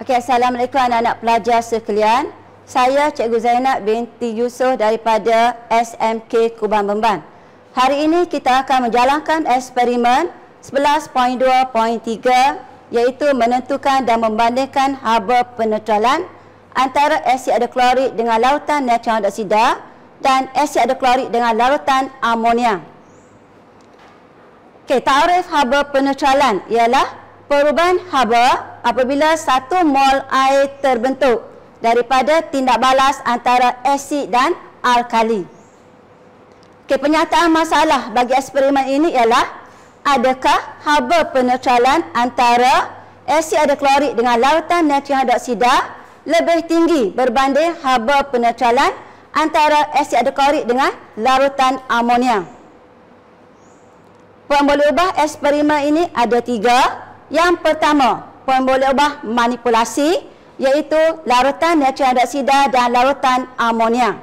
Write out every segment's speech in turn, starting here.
Okey, Assalamualaikum anak-anak pelajar sekalian. Saya Cikgu Zainab binti Yusof daripada SMK Kuban Bemban. Hari ini kita akan menjalankan eksperimen 11.2.3 iaitu menentukan dan membandingkan haba penetralan antara asid hidroklorik dengan larutan natrium hidroksida dan asid hidroklorik dengan larutan amonia. Okey, takrif haba penetralan ialah perubahan haba apabila 1 mol air terbentuk daripada tindak balas antara asid dan alkali. Okay, pernyataan masalah bagi eksperimen ini ialah adakah haba penetralan antara asid hidroklorik dengan larutan natrium hidroksida lebih tinggi berbanding haba penetralan antara asid hidroklorik dengan larutan amonia. Pemboleh ubah eksperimen ini ada 3. Yang pertama, pemboleh ubah manipulasi iaitu larutan natrium hidroksida dan larutan amonia.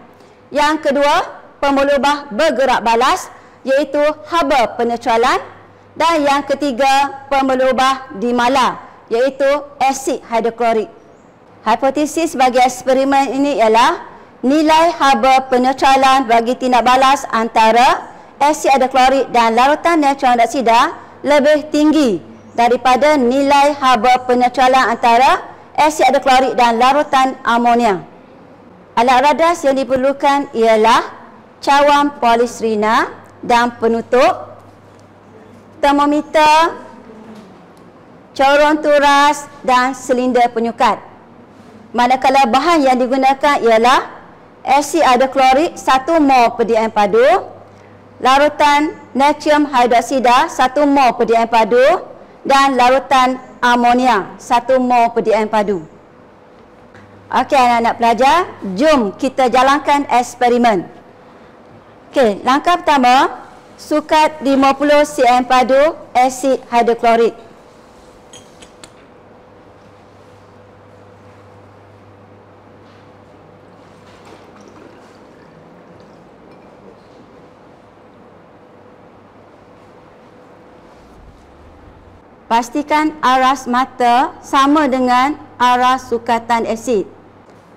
Yang kedua, pemboleh ubah bergerak balas iaitu haba penetralan. Dan yang ketiga, pemboleh ubah dimala iaitu asid hidroklorik. Hipotesis bagi eksperimen ini ialah nilai haba penetralan bagi tindak balas antara asid hidroklorik dan larutan natrium hidroksida lebih tinggi daripada nilai haba penetralan antara asid hidroklorik dan larutan amonia. Alat radas yang diperlukan ialah cawan polistirena dan penutup, termometer, corong turas dan silinder penyukat. Manakala bahan yang digunakan ialah asid hidroklorik 1 mol per dm padu, larutan natrium hidroksida 1 mol per dm padu dan larutan amonia 1 mol per dm padu. Okey anak-anak pelajar, jom kita jalankan eksperimen. Okey, langkah pertama, sukat 50 cm padu asid hidroklorik. Pastikan aras mata sama dengan aras sukatan asid.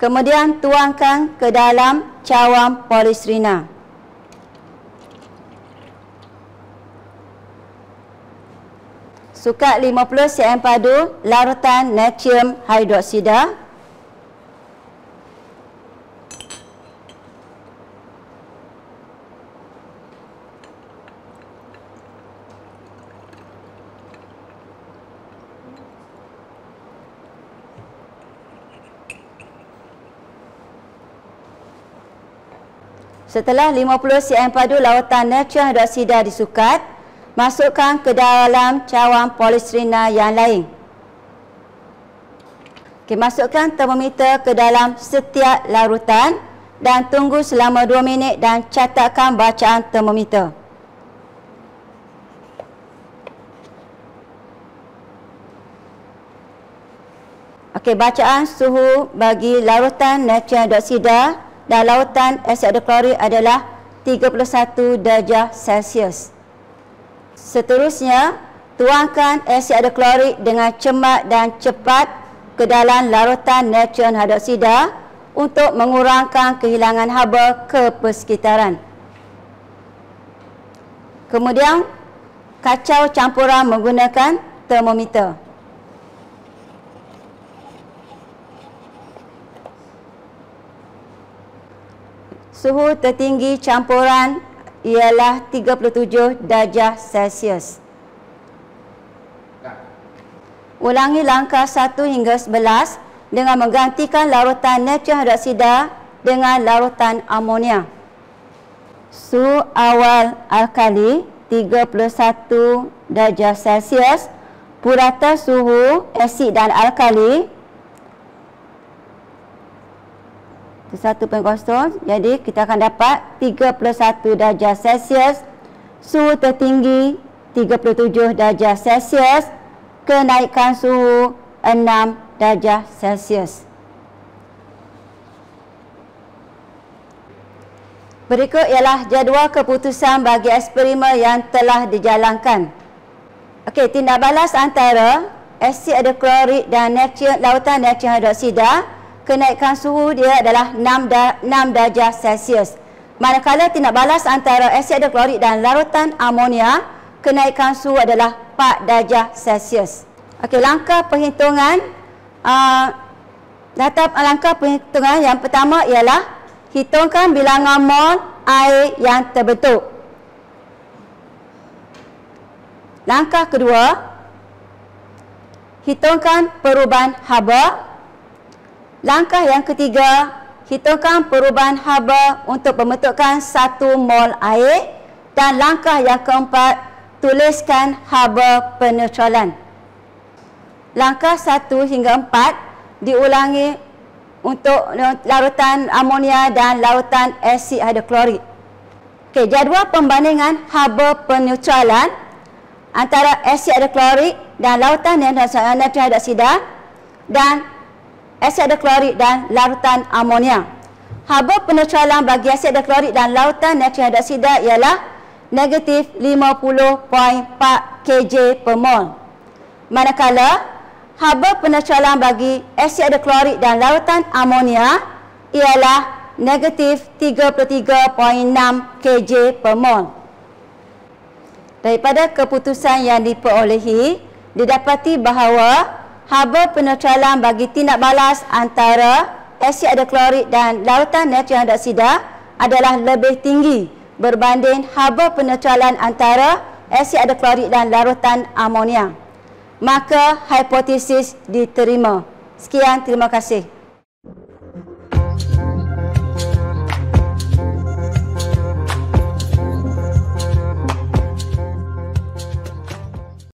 Kemudian tuangkan ke dalam cawan polistirena. Sukat 50 cm padu larutan natrium hidroksida. Setelah 50 cm padu larutan natrium hidroksida disukat, masukkan ke dalam cawan polistirena yang lain. Okay, masukkan termometer ke dalam setiap larutan dan tunggu selama 2 minit dan catatkan bacaan termometer. Okey, bacaan suhu bagi larutan natrium hidroksida dan larutan asid hidroklorik adalah 31 darjah Celsius. Seterusnya, tuangkan asid hidroklorik dengan cermat dan cepat ke dalam larutan natrium hidroksida untuk mengurangkan kehilangan haba ke persekitaran. Kemudian, kacau campuran menggunakan termometer. Suhu tertinggi campuran ialah 37 darjah Celsius. Ulangi langkah 1 hingga 11 dengan menggantikan larutan natrium hidroksida dengan larutan amonia. Suhu awal alkali 31 darjah Celsius, purata suhu asid dan alkali 1.0, jadi kita akan dapat 31 darjah Celsius, suhu tertinggi 37 darjah Celsius, kenaikan suhu 6 darjah Celsius. Berikut ialah jadual keputusan bagi eksperimen yang telah dijalankan. Okey, tindak balas antara asid hidroklorik dan lautan natrium hidroksida, kenaikan suhu dia adalah 6 darjah Celsius. Manakala tindak balas antara asid hidroklorik dan larutan amonia, kenaikan suhu adalah 4 darjah Celsius. Okey, langkah perhitungan yang pertama ialah hitungkan bilangan mol air yang terbentuk. Langkah kedua, hitungkan perubahan haba. Langkah yang ketiga, hitungkan perubahan haba untuk pembentukan 1 mol air. Dan langkah yang keempat, tuliskan haba peneutralan. Langkah 1 hingga 4 diulangi untuk larutan amonia dan larutan asid hidroklorik. Okey, jadual pembandingan haba peneutralan antara asid hidroklorik dan larutan natrium hidroksida dan asid hidroklorik dan larutan amonia. Haba peneutralan bagi asid hidroklorik dan larutan natrium hidroksida ialah negatif 50.4 kJ per mol. Manakala haba peneutralan bagi asid hidroklorik dan larutan amonia ialah negatif 33.6 kJ per mol. Daripada keputusan yang diperolehi, didapati bahawa haba peneutralan bagi tindak balas antara asid hidroklorik dan larutan natrium hidroksida adalah lebih tinggi berbanding haba peneutralan antara asid hidroklorik dan larutan amonia. Maka hipotesis diterima. Sekian, terima kasih.